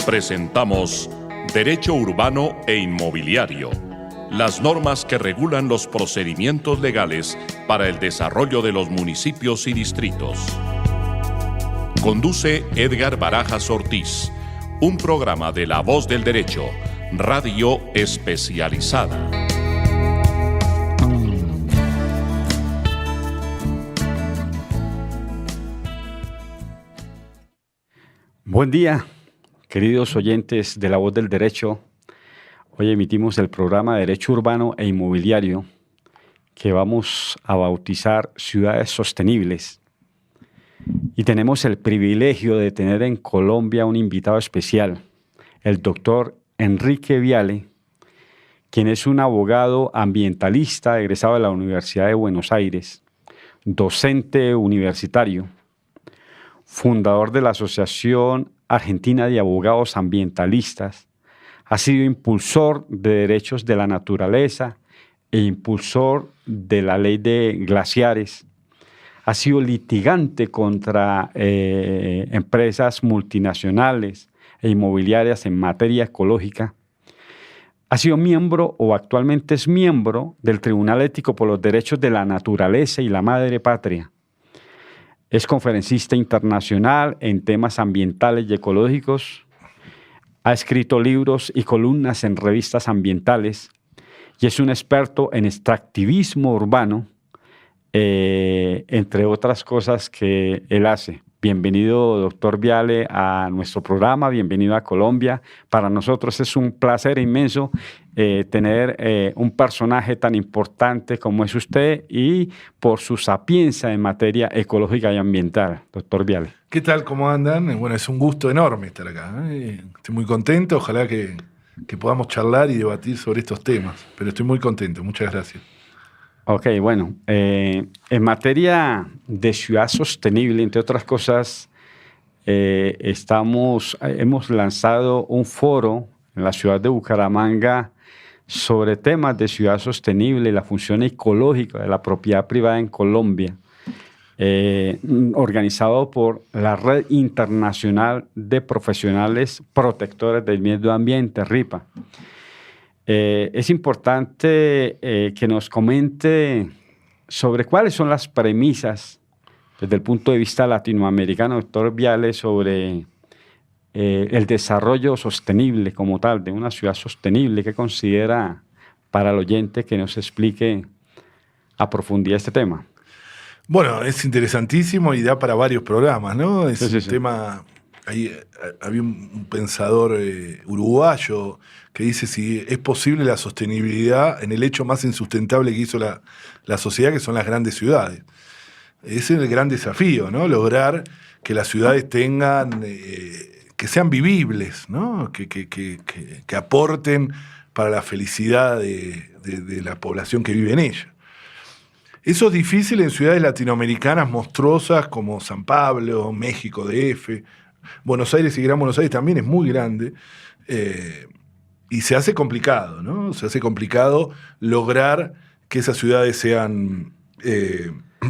Presentamos Derecho Urbano e Inmobiliario, las normas que regulan los procedimientos legales para el desarrollo de los municipios y distritos. Conduce Edgar Barajas Ortiz, un programa de La Voz del Derecho, radio especializada. Buen día, queridos oyentes de La Voz del Derecho. Hoy emitimos el programa Derecho Urbano e Inmobiliario que vamos a bautizar Ciudades Sostenibles. Y tenemos el privilegio de tener en Colombia un invitado especial, el doctor Enrique Viale, quien es un abogado ambientalista egresado de la Universidad de Buenos Aires, docente universitario, fundador de la Asociación Argentina de Abogados Ambientalistas, ha sido impulsor de derechos de la naturaleza e impulsor de la ley de glaciares. Ha sido litigante contra empresas multinacionales e inmobiliarias en materia ecológica. Ha sido miembro o actualmente es miembro del Tribunal Ético por los Derechos de la Naturaleza y la Madre Patria. Es conferencista internacional en temas ambientales y ecológicos. Ha escrito libros y columnas en revistas ambientales y es un experto en extractivismo urbano, entre otras cosas que él hace. Bienvenido, doctor Viale, a nuestro programa. Bienvenido a Colombia. Para nosotros es un placer inmenso tener un personaje tan importante como es usted y por su sapiencia en materia ecológica y ambiental. Doctor Viale. ¿Qué tal? ¿Cómo andan? Bueno, es un gusto enorme estar acá. Estoy muy contento. Ojalá que podamos charlar y debatir sobre estos temas. Pero estoy muy contento. Muchas gracias. Ok, bueno, en materia de ciudad sostenible, entre otras cosas, hemos lanzado un foro en la ciudad de Bucaramanga sobre temas de ciudad sostenible y la función ecológica de la propiedad privada en Colombia, organizado por la Red Internacional de Profesionales Protectores del Medio Ambiente, RIPA. Es importante que nos comente sobre cuáles son las premisas desde el punto de vista latinoamericano, doctor Viale, sobre el desarrollo sostenible como tal, de una ciudad sostenible. ¿Qué considera para el oyente que nos explique a profundidad este tema? Bueno, es interesantísimo y da para varios programas, ¿no? Es un tema... había un pensador uruguayo que dice si es posible la sostenibilidad en el hecho más insustentable que hizo la sociedad, que son las grandes ciudades. Ese es el gran desafío, ¿no? Lograr que las ciudades tengan, que sean vivibles, ¿no? Que aporten para la felicidad de la población que vive en ella. Eso es difícil en ciudades latinoamericanas monstruosas como San Pablo, México DF. Buenos Aires y Gran Buenos Aires también es muy grande y se hace complicado, ¿no? Se hace complicado lograr que esas ciudades sean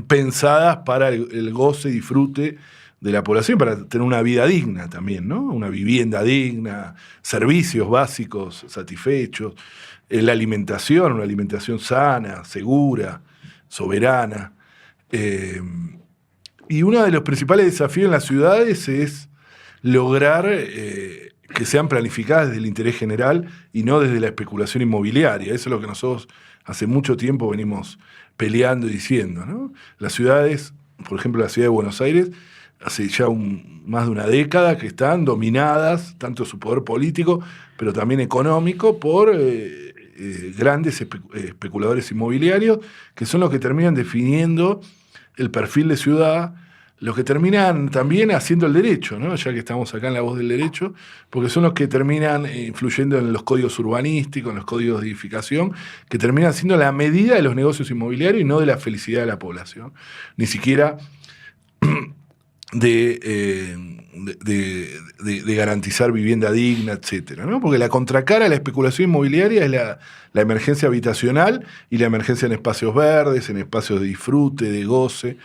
pensadas para el goce y disfrute de la población, para tener una vida digna también, ¿no? Una vivienda digna, servicios básicos satisfechos, la alimentación, una alimentación sana, segura, soberana. Y uno de los principales desafíos en las ciudades es lograr que sean planificadas desde el interés general y no desde la especulación inmobiliaria. Eso es lo que nosotros hace mucho tiempo venimos peleando y diciendo, ¿no? Las ciudades, por ejemplo la ciudad de Buenos Aires, hace ya más de una década que están dominadas, tanto su poder político, pero también económico, por grandes especuladores inmobiliarios, que son los que terminan definiendo el perfil de ciudad, los que terminan también haciendo el derecho, ¿no? Ya que estamos acá en La Voz del Derecho, porque son los que terminan influyendo en los códigos urbanísticos, en los códigos de edificación, que terminan siendo la medida de los negocios inmobiliarios y no de la felicidad de la población, ni siquiera de garantizar vivienda digna, etcétera, ¿no? Porque la contracara de la especulación inmobiliaria es la emergencia habitacional y la emergencia en espacios verdes, en espacios de disfrute, de goce.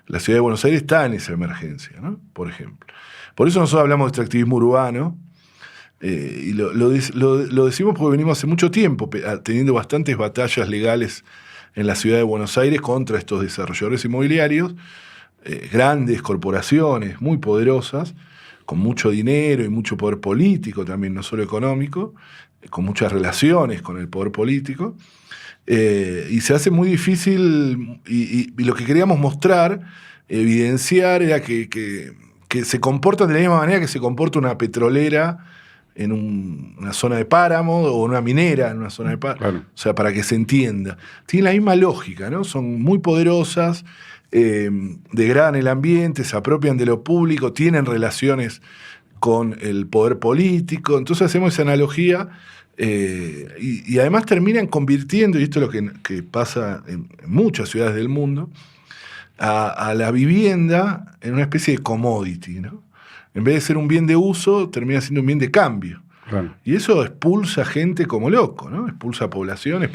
La ciudad de Buenos Aires está en esa emergencia, ¿no? Por ejemplo. Por eso nosotros hablamos de extractivismo urbano, Y lo decimos porque venimos hace mucho tiempo teniendo bastantes batallas legales en la ciudad de Buenos Aires contra estos desarrolladores inmobiliarios, grandes corporaciones muy poderosas, con mucho dinero y mucho poder político también, no solo económico, con muchas relaciones con el poder político. Y se hace muy difícil, y lo que queríamos mostrar, evidenciar, era que se comportan de la misma manera que se comporta una petrolera en una zona de páramo o una minera en una zona de páramo. Claro. O sea, para que se entienda. Tienen la misma lógica, ¿no? Son muy poderosas, degradan el ambiente, se apropian de lo público, tienen relaciones con el poder político. Entonces hacemos esa analogía y además terminan convirtiendo, y esto es lo que pasa en muchas ciudades del mundo, a la vivienda en una especie de commodity, ¿no? En vez de ser un bien de uso, termina siendo un bien de cambio. Claro. Y eso expulsa gente como loco, ¿no? Expulsa población,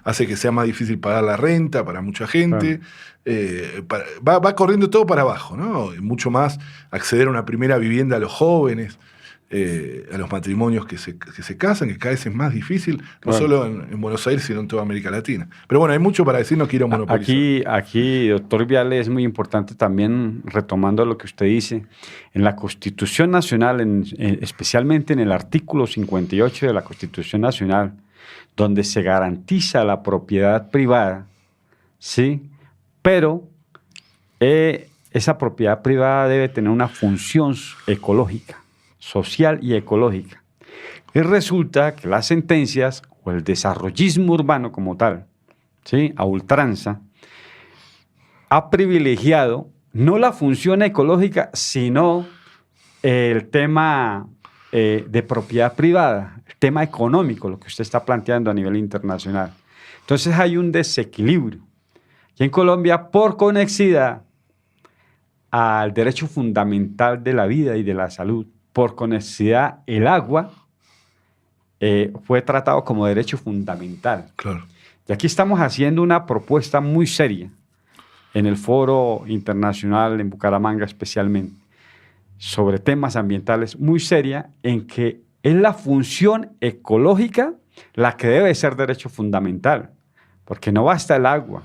hace que sea más difícil pagar la renta para mucha gente. Claro. Va corriendo todo para abajo, ¿no? Mucho más acceder a una primera vivienda a los jóvenes, a los matrimonios que se casan, que cada vez es más difícil, no claro. Solo en Buenos Aires, sino en toda América Latina. Pero bueno, hay mucho para decir, no quiero monopolizar. Aquí, doctor Viale, es muy importante también, retomando lo que usted dice, en la Constitución Nacional, especialmente en el artículo 58 de la Constitución Nacional, donde se garantiza la propiedad privada, ¿sí? Pero esa propiedad privada debe tener una función ecológica, social y ecológica. Y resulta que las sentencias o el desarrollismo urbano como tal, ¿sí?, a ultranza, ha privilegiado no la función ecológica, sino el tema de propiedad privada, el tema económico, lo que usted está planteando a nivel internacional. Entonces hay un desequilibrio. Y en Colombia, por conexidad al derecho fundamental de la vida y de la salud, por conexidad, el agua fue tratado como derecho fundamental. Claro. Y aquí estamos haciendo una propuesta muy seria en el Foro Internacional en Bucaramanga especialmente, sobre temas ambientales, muy seria, en que es la función ecológica la que debe ser derecho fundamental, porque no basta el agua.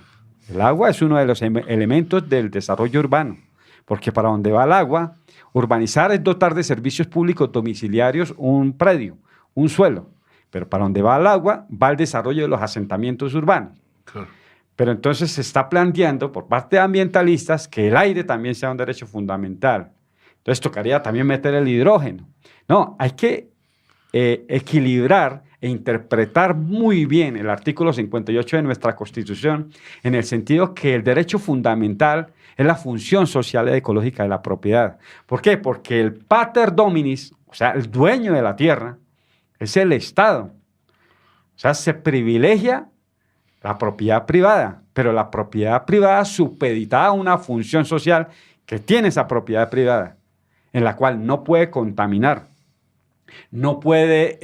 El agua es uno de los elementos del desarrollo urbano, porque para donde va el agua, urbanizar es dotar de servicios públicos domiciliarios un predio, un suelo. Pero para donde va el agua, va el desarrollo de los asentamientos urbanos. Claro. Pero entonces se está planteando por parte de ambientalistas que el aire también sea un derecho fundamental. Entonces tocaría también meter el hidrógeno. No, hay que equilibrar e interpretar muy bien el artículo 58 de nuestra Constitución en el sentido que el derecho fundamental es la función social y ecológica de la propiedad. ¿Por qué? Porque el pater dominis, o sea, el dueño de la tierra, es el Estado. O sea, se privilegia la propiedad privada, pero la propiedad privada supeditada a una función social que tiene esa propiedad privada, en la cual no puede contaminar, no puede,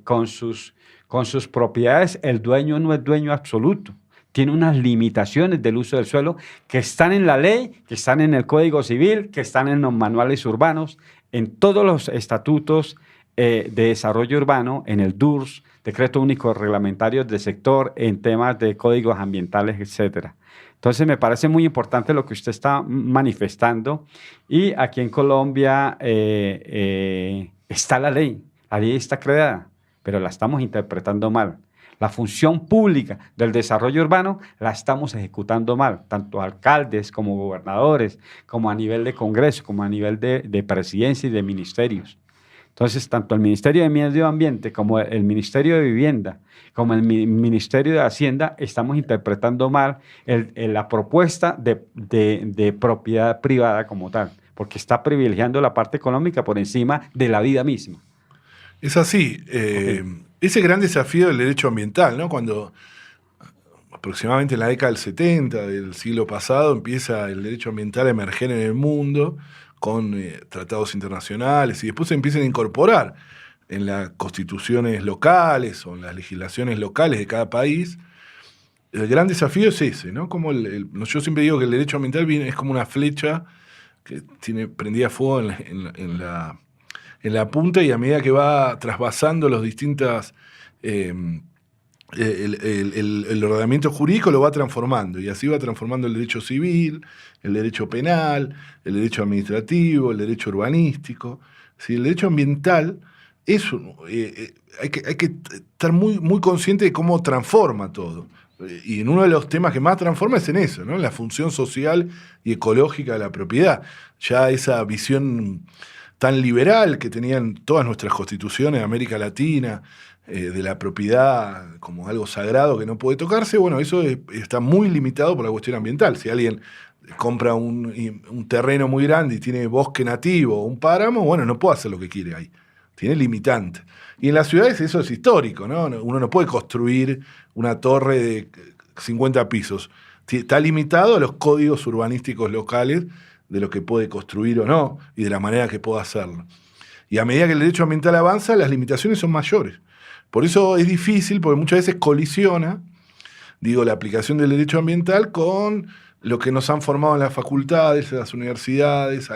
con sus propiedades, el dueño no es dueño absoluto. Tiene unas limitaciones del uso del suelo que están en la ley, que están en el Código Civil, que están en los manuales urbanos, en todos los estatutos de desarrollo urbano, en el DURS, Decreto Único Reglamentario del Sector, en temas de códigos ambientales, etc. Entonces, me parece muy importante lo que usted está manifestando. Y aquí en Colombia está la ley está creada, pero la estamos interpretando mal. La función pública del desarrollo urbano la estamos ejecutando mal, tanto alcaldes como gobernadores, como a nivel de Congreso, como a nivel de presidencia y de ministerios. Entonces, tanto el Ministerio de Medio Ambiente como el Ministerio de Vivienda, como el Ministerio de Hacienda, estamos interpretando mal la propuesta de propiedad privada como tal, porque está privilegiando la parte económica por encima de la vida misma. Es así. Okay. Ese gran desafío del derecho ambiental, ¿no? Cuando aproximadamente en la década del 70 del siglo pasado empieza el derecho ambiental a emerger en el mundo con tratados internacionales y después se empiezan a incorporar en las constituciones locales o en las legislaciones locales de cada país. El gran desafío es ese, ¿no? Como yo siempre digo que el derecho ambiental es como una flecha que tiene prendida fuego en en la punta y a medida que va trasvasando los distintas... el ordenamiento jurídico lo va transformando y así va transformando el derecho civil, el derecho penal, el derecho administrativo, el derecho urbanístico. ¿Sí? El derecho ambiental hay que estar muy, muy consciente de cómo transforma todo. Y en uno de los temas que más transforma es en eso, ¿no? La función social y ecológica de la propiedad. Ya esa visión tan liberal que tenían todas nuestras constituciones de América Latina, de la propiedad como algo sagrado que no puede tocarse, bueno, eso está muy limitado por la cuestión ambiental. Si alguien compra un terreno muy grande y tiene bosque nativo o un páramo, bueno, no puede hacer lo que quiere ahí. Tiene limitantes. Y en las ciudades eso es histórico, ¿no? Uno no puede construir una torre de 50 pisos. Está limitado a los códigos urbanísticos locales de lo que puede construir o no y de la manera que pueda hacerlo. Y a medida que el derecho ambiental avanza, las limitaciones son mayores. Por eso es difícil, porque muchas veces colisiona, la aplicación del derecho ambiental con lo que nos han formado en las facultades, en las universidades,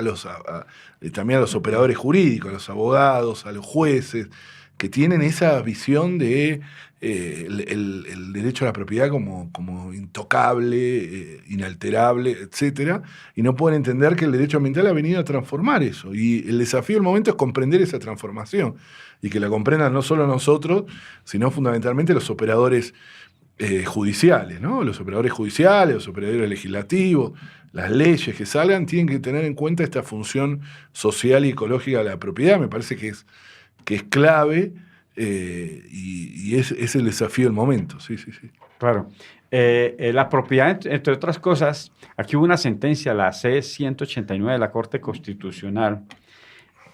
también a los operadores jurídicos, a los abogados, a los jueces, que tienen esa visión de el derecho a la propiedad como intocable, inalterable, etcétera, y no pueden entender que el derecho ambiental ha venido a transformar eso. Y el desafío del momento es comprender esa transformación, y que la comprendan no solo nosotros, sino fundamentalmente los operadores judiciales, ¿no? Los operadores judiciales, los operadores legislativos, las leyes que salgan tienen que tener en cuenta esta función social y ecológica de la propiedad. Me parece que es clave y es el desafío del momento. Sí. Claro. La propiedad, entre otras cosas, aquí hubo una sentencia, la C-189 de la Corte Constitucional,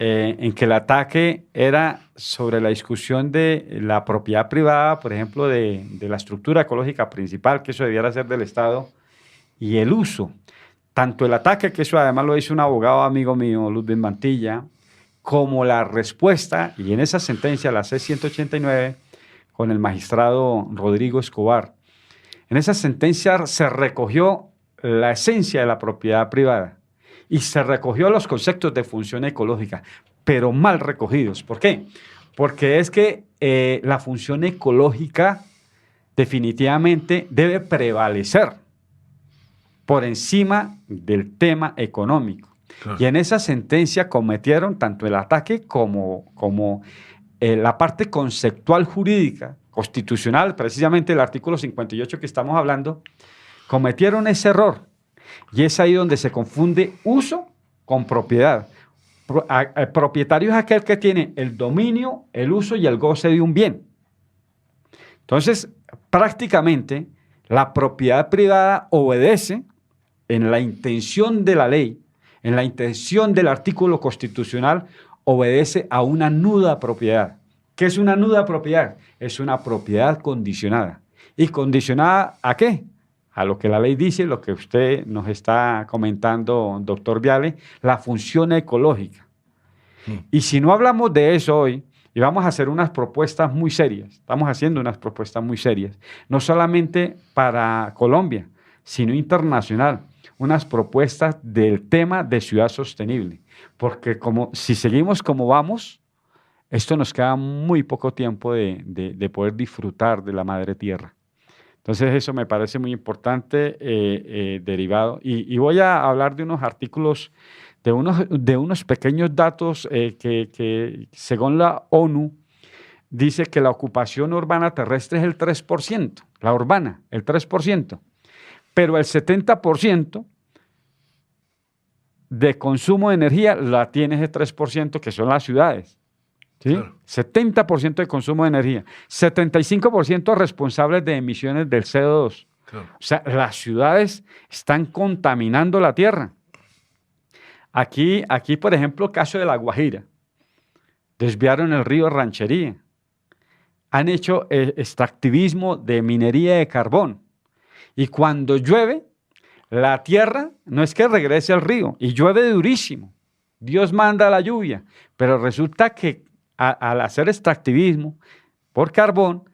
en que el ataque era sobre la discusión de la propiedad privada, por ejemplo, de la estructura ecológica principal, que eso debiera ser del Estado, y el uso. Tanto el ataque, que eso además lo hizo un abogado amigo mío, Ludwig Mantilla, como la respuesta, y en esa sentencia, la C-189, con el magistrado Rodrigo Escobar. En esa sentencia se recogió la esencia de la propiedad privada y se recogió los conceptos de función ecológica, pero mal recogidos. ¿Por qué? Porque es que la función ecológica definitivamente debe prevalecer por encima del tema económico. Claro. Y en esa sentencia cometieron tanto el ataque como la parte conceptual jurídica, constitucional, precisamente el artículo 58 que estamos hablando, cometieron ese error. Y es ahí donde se confunde uso con propiedad. Propietario es aquel que tiene el dominio, el uso y el goce de un bien. Entonces, prácticamente, la propiedad privada obedece en la intención de la ley, en la intención del artículo constitucional, obedece a una nuda propiedad. ¿Qué es una nuda propiedad? Es una propiedad condicionada. ¿Y condicionada a qué? A lo que la ley dice, lo que usted nos está comentando, doctor Viale, la función ecológica. Y si no hablamos de eso hoy, y vamos a hacer unas propuestas muy serias, estamos haciendo unas propuestas muy serias, no solamente para Colombia, sino internacional, unas propuestas del tema de ciudad sostenible. Porque si seguimos como vamos, esto nos queda muy poco tiempo de poder disfrutar de la madre tierra. Entonces eso me parece muy importante, derivado. Y voy a hablar de unos artículos, de unos pequeños datos que según la ONU, dice que la ocupación urbana terrestre es el 3%, la urbana, el 3%, pero el 70% de consumo de energía la tiene ese 3%, que son las ciudades. ¿Sí? Claro. 70% de consumo de energía, 75% responsables de emisiones del CO2. Claro. O sea, las ciudades están contaminando la tierra. Aquí, por ejemplo, caso de La Guajira. Desviaron el río Ranchería. Han hecho extractivismo de minería de carbón. Y cuando llueve, la tierra no es que regrese al río, y llueve durísimo. Dios manda la lluvia, pero resulta que al hacer extractivismo por carbón,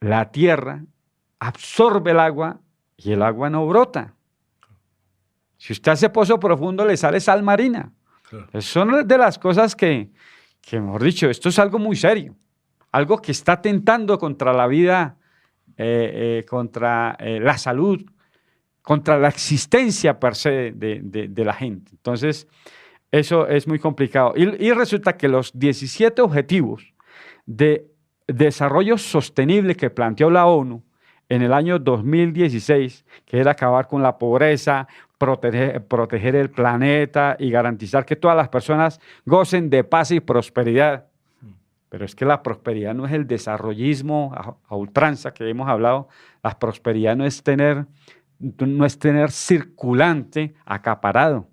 la tierra absorbe el agua y el agua no brota. Si usted hace pozo profundo, le sale sal marina. Claro. Son de las cosas que, mejor dicho, esto es algo muy serio, algo que está atentando contra la vida, contra la salud, contra la existencia per se de la gente. Entonces, eso es muy complicado. Y resulta que los 17 objetivos de desarrollo sostenible que planteó la ONU en el año 2016, que era acabar con la pobreza, proteger el planeta y garantizar que todas las personas gocen de paz y prosperidad. Pero es que la prosperidad no es el desarrollismo a ultranza que hemos hablado. La prosperidad no es tener circulante acaparado,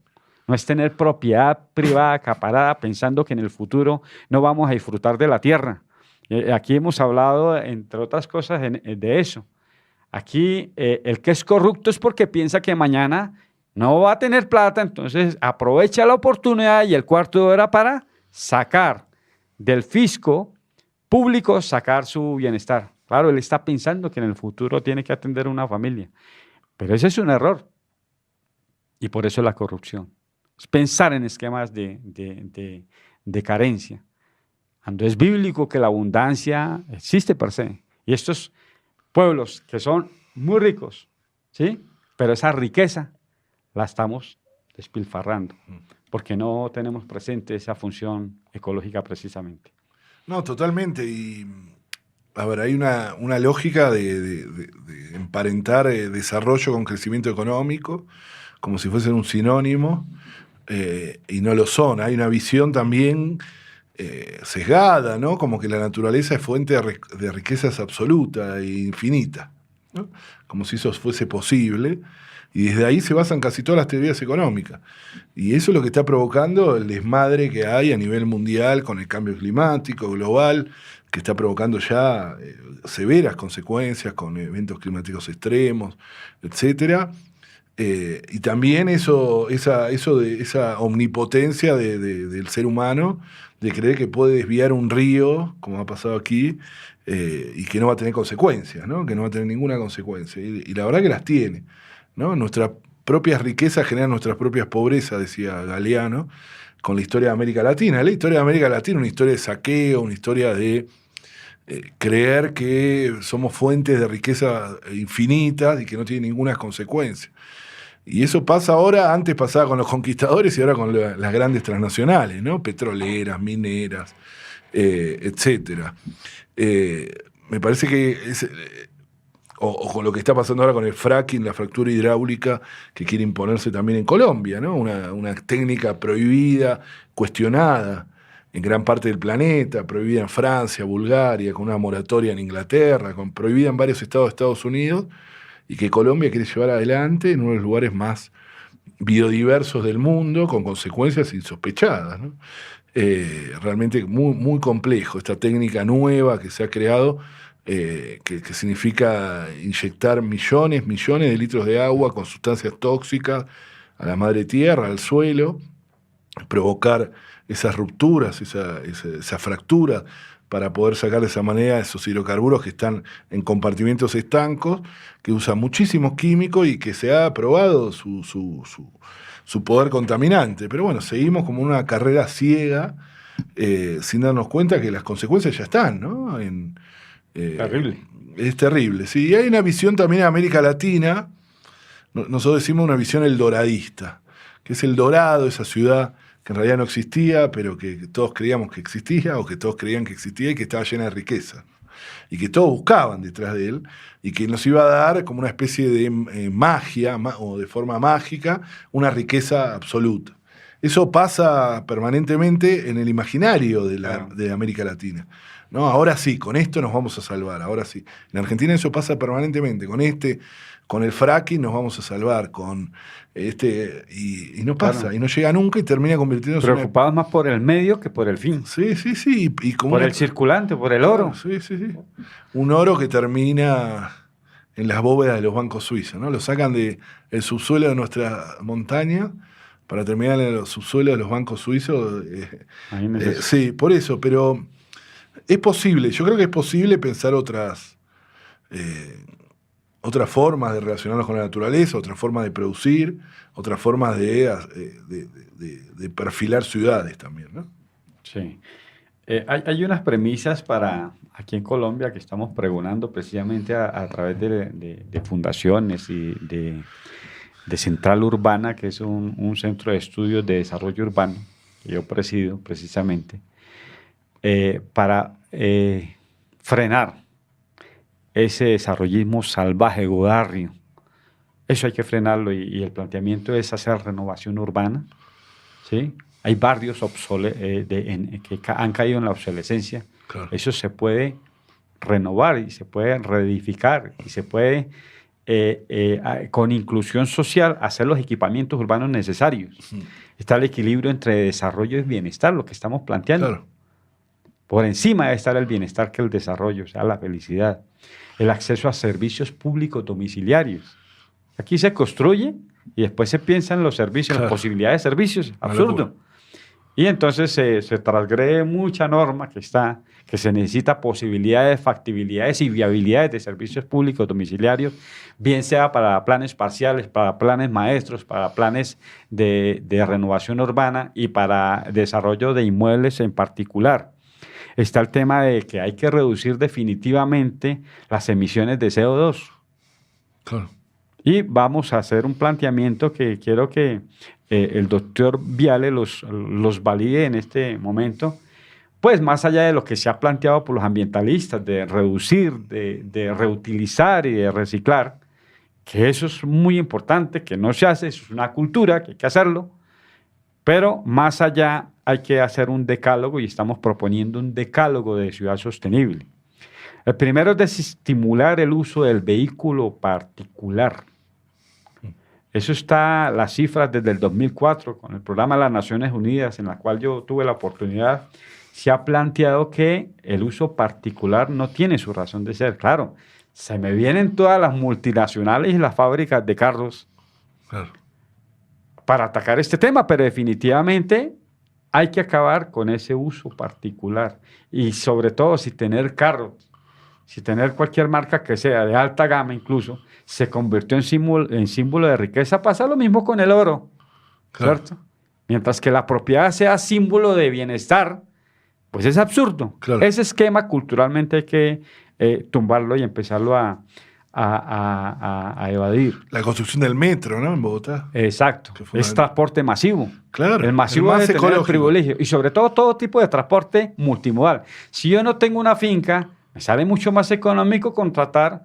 no es tener propiedad privada acaparada pensando que en el futuro no vamos a disfrutar de la tierra. Aquí hemos hablado, entre otras cosas, de eso. Aquí el que es corrupto es porque piensa que mañana no va a tener plata, entonces aprovecha la oportunidad y el cuarto de hora para sacar del fisco público, sacar su bienestar. Claro, él está pensando que en el futuro tiene que atender una familia, pero ese es un error y por eso es la corrupción. Es pensar en esquemas de carencia. Cuando es bíblico que la abundancia existe per se. Y estos pueblos que son muy ricos, ¿sí? Pero esa riqueza la estamos despilfarrando, porque no tenemos presente esa función ecológica precisamente. No, totalmente. Y, a ver, hay una lógica de emparentar desarrollo con crecimiento económico, como si fuesen un sinónimo, y no lo son. Hay una visión también sesgada, ¿no? Como que la naturaleza es fuente de riquezas absoluta e infinita, ¿no? Como si eso fuese posible. Y desde ahí se basan casi todas las teorías económicas. Y eso es lo que está provocando el desmadre que hay a nivel mundial con el cambio climático global, que está provocando ya severas consecuencias con eventos climáticos extremos, etcétera. Y también esa omnipotencia del ser humano, de creer que puede desviar un río, como ha pasado aquí, y que no va a tener consecuencias, ¿no? Que no va a tener ninguna consecuencia. Y la verdad que las tiene, ¿no? Nuestras propias riquezas generan nuestras propias pobrezas, decía Galeano, con la historia de América Latina. La historia de América Latina es una historia de saqueo, una historia de creer que somos fuentes de riqueza infinitas y que no tiene ninguna consecuencia. Y eso pasa ahora, antes pasaba con los conquistadores y ahora con las grandes transnacionales, ¿no? Petroleras, mineras, etcétera. Me parece que o con lo que está pasando ahora con el fracking, la fractura hidráulica que quiere imponerse también en Colombia, ¿no? Una técnica prohibida, cuestionada en gran parte del planeta, prohibida en Francia, Bulgaria, con una moratoria en Inglaterra, prohibida en varios estados de Estados Unidos, y que Colombia quiere llevar adelante en uno de los lugares más biodiversos del mundo, con consecuencias insospechadas, ¿no? Realmente muy, muy complejo, esta técnica nueva que se ha creado, que significa inyectar millones de litros de agua con sustancias tóxicas a la madre tierra, al suelo, provocar esas rupturas, esa fractura, para poder sacar de esa manera esos hidrocarburos que están en compartimentos estancos, que usan muchísimos químicos y que se ha probado su poder contaminante. Pero bueno, seguimos como una carrera ciega, sin darnos cuenta que las consecuencias ya están, ¿no? Terrible. Es terrible, sí. Y hay una visión también en América Latina, nosotros decimos una visión eldoradista, que es El Dorado, esa ciudad que en realidad no existía, pero que todos creíamos que existía, o que todos creían que existía y que estaba llena de riqueza, y que todos buscaban detrás de él, y que nos iba a dar como una especie de magia, o de forma mágica, una riqueza absoluta. Eso pasa permanentemente en el imaginario de América Latina, ¿no? Ahora sí, con esto nos vamos a salvar, ahora sí. En Argentina eso pasa permanentemente, con el fracking nos vamos a salvar, y no pasa, claro. Y no llega nunca y termina convirtiéndose preocupados más por el medio que por el fin. Sí. Y como por el circulante, por el oro. Sí. Un oro que termina en las bóvedas de los bancos suizos, ¿no? Lo sacan del subsuelo de nuestra montaña para terminar en los subsuelos de los bancos suizos. Sí, por eso, pero es posible, yo creo que es posible pensar otras otras formas de relacionarnos con la naturaleza, otras formas de producir, otras formas de perfilar ciudades también, ¿no? Sí. Hay unas premisas para aquí en Colombia que estamos pregonando precisamente a través de fundaciones y de Central Urbana, que es un centro de estudios de desarrollo urbano que yo presido precisamente, para frenar ese desarrollismo salvaje, godarrio. Eso hay que frenarlo y el planteamiento es hacer renovación urbana, ¿sí? Hay barrios que han caído en la obsolescencia. Claro. Eso se puede renovar y se puede reedificar y se puede, con inclusión social, hacer los equipamientos urbanos necesarios. Está el equilibrio entre desarrollo y bienestar, lo que estamos planteando. Claro. Por encima debe estar el bienestar que el desarrollo, o sea, la felicidad. El acceso a servicios públicos domiciliarios. Aquí se construye y después se piensa en los servicios, en las posibilidades de servicios. Absurdo. Y entonces se transgrede mucha norma que se necesita posibilidades, factibilidades y viabilidades de servicios públicos domiciliarios, bien sea para planes parciales, para planes maestros, para planes de renovación urbana y para desarrollo de inmuebles en particular. Está el tema de que hay que reducir definitivamente las emisiones de CO2. Claro. Y vamos a hacer un planteamiento que quiero que el doctor Viale los valide en este momento, pues más allá de lo que se ha planteado por los ambientalistas, de reducir, de reutilizar y de reciclar, que eso es muy importante, que no se hace, eso es una cultura, que hay que hacerlo, pero más allá hay que hacer un decálogo y estamos proponiendo un decálogo de ciudad sostenible. El primero es desestimular el uso del vehículo particular. Eso está, las cifras desde el 2004, con el programa de las Naciones Unidas, en la cual yo tuve la oportunidad, se ha planteado que el uso particular no tiene su razón de ser. Claro, se me vienen todas las multinacionales y las fábricas de carros para atacar este tema, pero definitivamente hay que acabar con ese uso particular. Y sobre todo, si tener carros, si tener cualquier marca que sea, de alta gama incluso, se convirtió en símbolo de riqueza, pasa lo mismo con el oro, ¿cierto? Mientras que la propiedad sea símbolo de bienestar, pues es absurdo. Claro. Ese esquema culturalmente hay que tumbarlo y empezarlo a evadir. La construcción del metro, ¿no? En Bogotá. Exacto. Es transporte masivo. Claro. El masivo debe tener el privilegio. Y sobre todo tipo de transporte multimodal. Si yo no tengo una finca, me sale mucho más económico contratar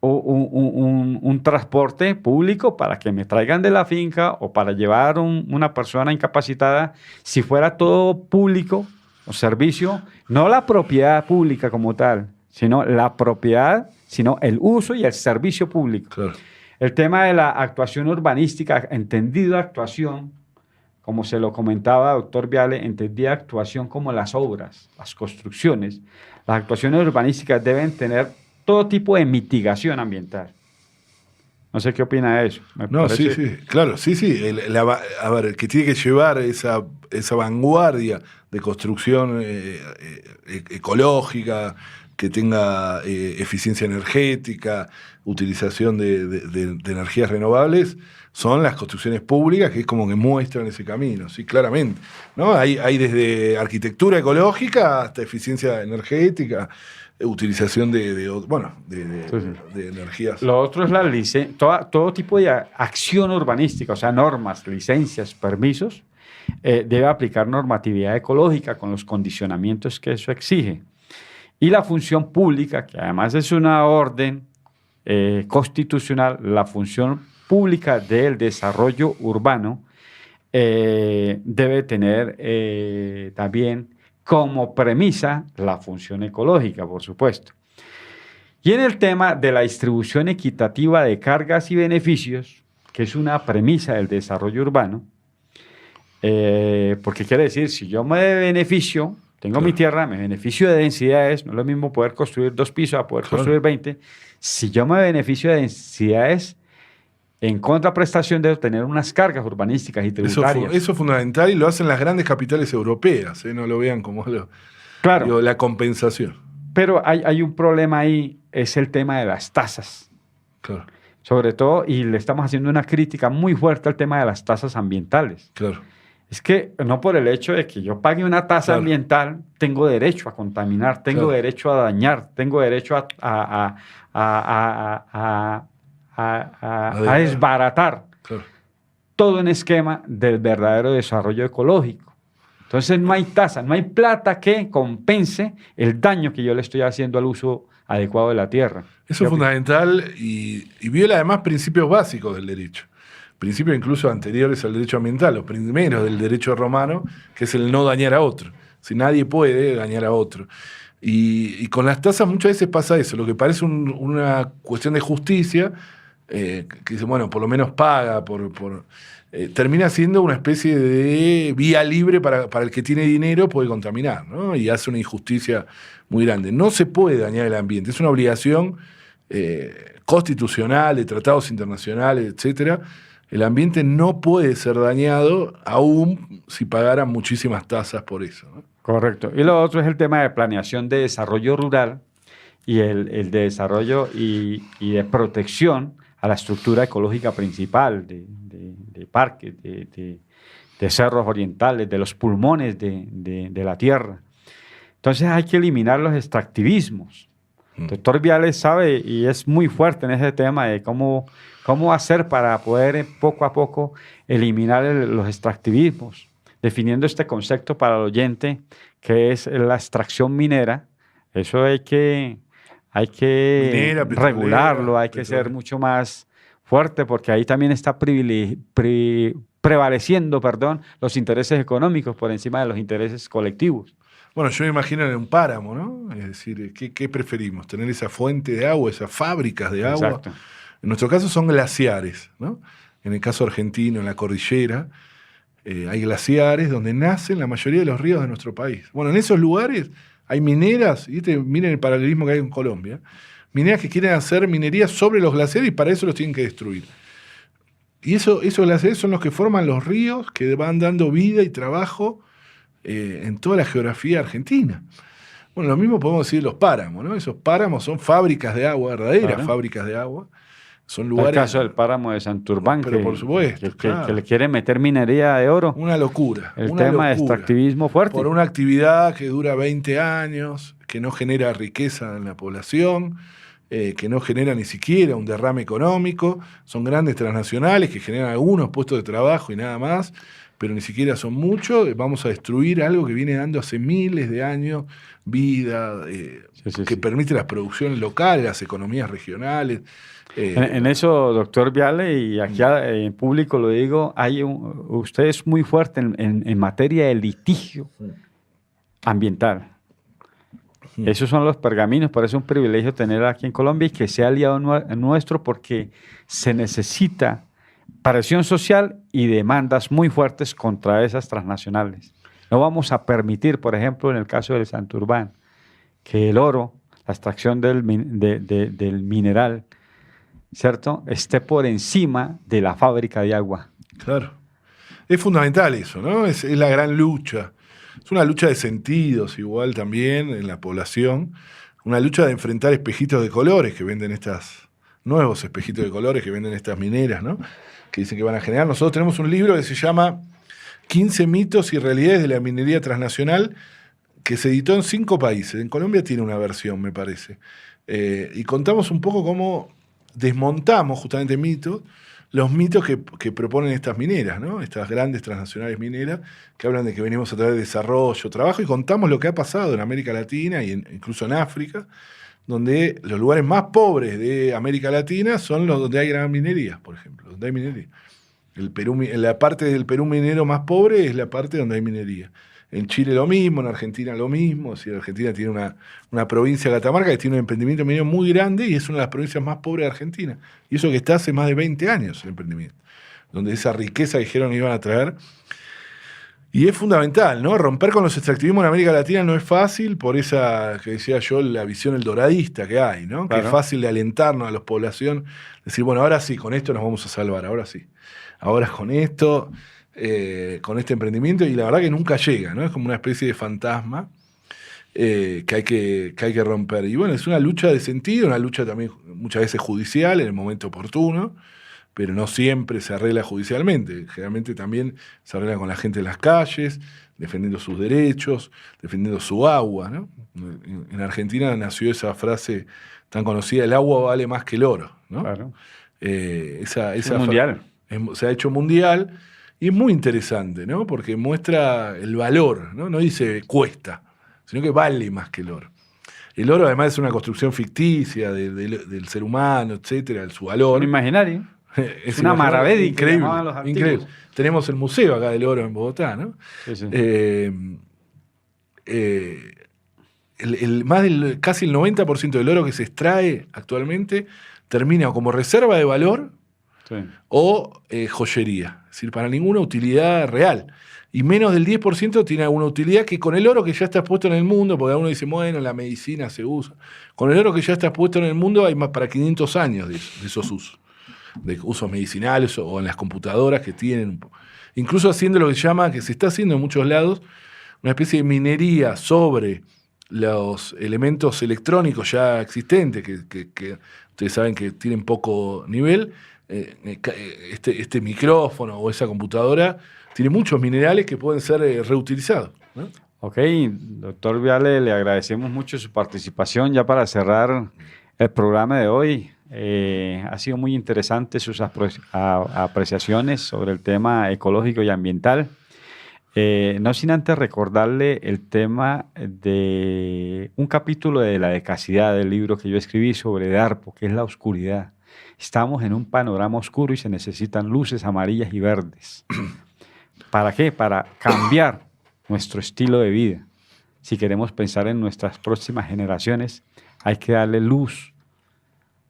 un transporte público para que me traigan de la finca o para llevar una persona incapacitada. Si fuera todo público o servicio, no la propiedad pública como tal, sino la propiedad, sino el uso y el servicio público. Claro. El tema de la actuación urbanística, entendida actuación, como se lo comentaba doctor Viale, entendida actuación como las obras, las construcciones. Las actuaciones urbanísticas deben tener todo tipo de mitigación ambiental. No sé qué opina de eso. Sí, claro, sí. A ver, que tiene que llevar esa vanguardia de construcción ecológica, que tenga eficiencia energética, utilización de energías renovables, son las construcciones públicas que es como que muestran ese camino, sí, claramente, ¿no? Hay desde arquitectura ecológica hasta eficiencia energética, utilización de energías. Lo otro es todo tipo de acción urbanística, o sea, normas, licencias, permisos, debe aplicar normatividad ecológica con los condicionamientos que eso exige. Y la función pública, que además es una orden constitucional, la función pública del desarrollo urbano debe tener también como premisa la función ecológica, por supuesto. Y en el tema de la distribución equitativa de cargas y beneficios, que es una premisa del desarrollo urbano, porque quiere decir, si yo me beneficio, tengo mi tierra, me beneficio de densidades, no es lo mismo poder construir 2 pisos a poder construir 20. Si yo me beneficio de densidades, en contraprestación de tener unas cargas urbanísticas y tributarias. Eso es fundamental y lo hacen las grandes capitales europeas, no lo vean como la compensación. Pero hay un problema ahí, es el tema de las tasas. Claro. Sobre todo, y le estamos haciendo una crítica muy fuerte al tema de las tasas ambientales. Claro. Es que no por el hecho de que yo pague una tasa Claro. ambiental, tengo derecho a contaminar, tengo Claro. derecho a dañar, tengo derecho a desbaratar Claro. todo un esquema del verdadero desarrollo ecológico. Entonces no hay tasa, no hay plata que compense el daño que yo le estoy haciendo al uso adecuado de la tierra. Eso es fundamental y viola además principios básicos del derecho. Principios incluso anteriores al derecho ambiental, los primeros del derecho romano, que es el no dañar a otro. Si nadie puede dañar a otro. Y con las tasas muchas veces pasa eso, lo que parece una cuestión de justicia, que dice, bueno, por lo menos paga, termina siendo una especie de vía libre para el que tiene dinero puede contaminar, ¿no? Y hace una injusticia muy grande. No se puede dañar el ambiente, es una obligación constitucional, de tratados internacionales, etcétera. El ambiente no puede ser dañado, aún si pagaran muchísimas tasas por eso, ¿no? Correcto. Y lo otro es el tema de planeación de desarrollo rural y el de desarrollo y de protección a la estructura ecológica principal de parques, de cerros orientales, de los pulmones de la tierra. Entonces hay que eliminar los extractivismos. Doctor Viales sabe y es muy fuerte en ese tema de cómo hacer para poder poco a poco eliminar los extractivismos, definiendo este concepto para el oyente que es la extracción minera. Eso hay que Minera, regularlo, hay que ser mucho más fuerte porque ahí también está prevaleciendo, los intereses económicos por encima de los intereses colectivos. Bueno, yo me imagino en un páramo, ¿no? Es decir, ¿qué preferimos? ¿Tener esa fuente de agua, esas fábricas de agua? Exacto. En nuestro caso son glaciares, ¿no? En el caso argentino, en la cordillera, hay glaciares donde nacen la mayoría de los ríos de nuestro país. Bueno, en esos lugares hay mineras, y miren el paralelismo que hay en Colombia, mineras que quieren hacer minería sobre los glaciares y para eso los tienen que destruir. Y esos glaciares son los que forman los ríos que van dando vida y trabajo en toda la geografía argentina. Bueno, lo mismo podemos decir de los páramos, ¿no? Esos páramos son fábricas de agua, verdaderas fábricas de agua. Son lugares. El caso del páramo de Santurbán, pero por supuesto, que le quiere meter minería de oro. Una locura. El tema de extractivismo fuerte. Por una actividad que dura 20 años, que no genera riqueza en la población, que no genera ni siquiera un derrame económico. Son grandes transnacionales que generan algunos puestos de trabajo y nada más, pero ni siquiera son muchos. Vamos a destruir algo que viene dando hace miles de años vida, que permite las producciones locales, las economías regionales. En eso, doctor Viale, y aquí en público lo digo, usted es muy fuerte en materia de litigio ambiental. Esos son los pergaminos, por eso es un privilegio tener aquí en Colombia y que sea aliado nuestro porque se necesita presión social y demandas muy fuertes contra esas transnacionales. No vamos a permitir, por ejemplo, en el caso del Santurbán, que el oro, la extracción del mineral, ¿cierto?, esté por encima de la fábrica de agua. Claro. Es fundamental eso, ¿no? Es la gran lucha. Es una lucha de sentidos igual también en la población. Una lucha de enfrentar espejitos de colores que venden nuevos espejitos de colores que venden estas mineras, ¿no? Que dicen que van a generar. Nosotros tenemos un libro que se llama 15 mitos y realidades de la minería transnacional, que se editó en 5 países. En Colombia tiene una versión, me parece. Y contamos un poco cómo desmontamos justamente los mitos que proponen estas mineras, ¿no? Estas grandes transnacionales mineras que hablan de que venimos a traer desarrollo, trabajo, y contamos lo que ha pasado en América Latina y incluso en África, donde los lugares más pobres de América Latina son los donde hay gran minería, por ejemplo, donde hay minería. La parte del Perú minero más pobre es la parte donde hay minería. En Chile lo mismo, en Argentina lo mismo. Si Argentina tiene una provincia, Catamarca, que tiene un emprendimiento minero muy grande y es una de las provincias más pobres de Argentina. Y eso que está hace más de 20 años el emprendimiento, donde esa riqueza dijeron que iban a traer. Y es fundamental, ¿no? Romper con los extractivismos en América Latina no es fácil por esa, que decía yo, la visión eldoradista que hay, ¿no? Claro. Que es fácil de alentarnos a la población, decir, bueno, ahora sí, con esto nos vamos a salvar, ahora sí. Ahora con esto, con este emprendimiento, y la verdad que nunca llega, ¿no? Es como una especie de fantasma que hay que romper. Y bueno, es una lucha de sentido, una lucha también muchas veces judicial en el momento oportuno, pero no siempre se arregla judicialmente. Generalmente también se arregla con la gente en las calles, defendiendo sus derechos, defendiendo su agua, ¿no? En Argentina nació esa frase tan conocida, el agua vale más que el oro, ¿no? Claro. Esa mundial. Se ha hecho mundial y es muy interesante, ¿no? Porque muestra el valor, ¿no? No dice cuesta, sino que vale más que el oro. El oro además es una construcción ficticia del ser humano, etcétera, de su valor. Un imaginario. Es una maravilla, increíble, increíble. Tenemos el museo acá del oro en Bogotá, ¿no? Sí, sí. Casi el 90% del oro que se extrae actualmente termina como reserva de valor, sí, o joyería. Es decir, para ninguna utilidad real. Y menos del 10% tiene alguna utilidad que con el oro que ya está expuesto en el mundo, porque uno dice, bueno, la medicina se usa. Con el oro que ya está expuesto en el mundo hay más para 500 años de esos usos. De usos medicinales o en las computadoras que tienen. Incluso haciendo lo que se llama, que se está haciendo en muchos lados, una especie de minería sobre los elementos electrónicos ya existentes, que ustedes saben que tienen poco nivel. Este micrófono o esa computadora tiene muchos minerales que pueden ser reutilizados, ¿no? Ok, doctor Viale, le agradecemos mucho su participación. Ya para cerrar el programa de hoy, ha sido muy interesante sus apreciaciones sobre el tema ecológico y ambiental. No sin antes recordarle el tema de un capítulo de La Decacidad, del libro que yo escribí sobre DARPO, que es la oscuridad. Estamos en un panorama oscuro y se necesitan luces amarillas y verdes. ¿Para qué? Para cambiar nuestro estilo de vida. Si queremos pensar en nuestras próximas generaciones, hay que darle luz,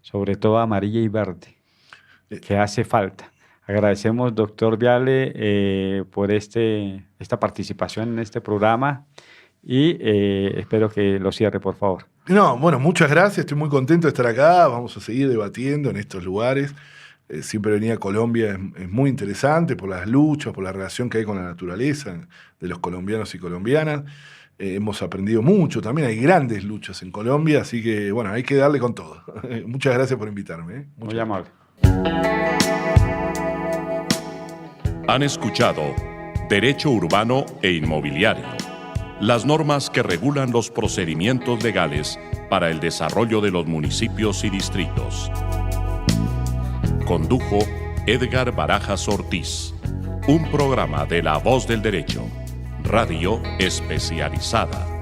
sobre todo amarilla y verde, que hace falta. Agradecemos, doctor Viale, por esta participación en este programa y espero que lo cierre, por favor. No, bueno, muchas gracias. Estoy muy contento de estar acá. Vamos a seguir debatiendo en estos lugares. Siempre venir a Colombia es muy interesante por las luchas, por la relación que hay con la naturaleza de los colombianos y colombianas. Hemos aprendido mucho, también hay grandes luchas en Colombia, así que bueno, hay que darle con todo. Muchas gracias por invitarme. Muy amable. Han escuchado Derecho Urbano e Inmobiliario, las normas que regulan los procedimientos legales para el desarrollo de los municipios y distritos. Condujo Edgar Barajas Ortiz, un programa de La Voz del Derecho, radio especializada.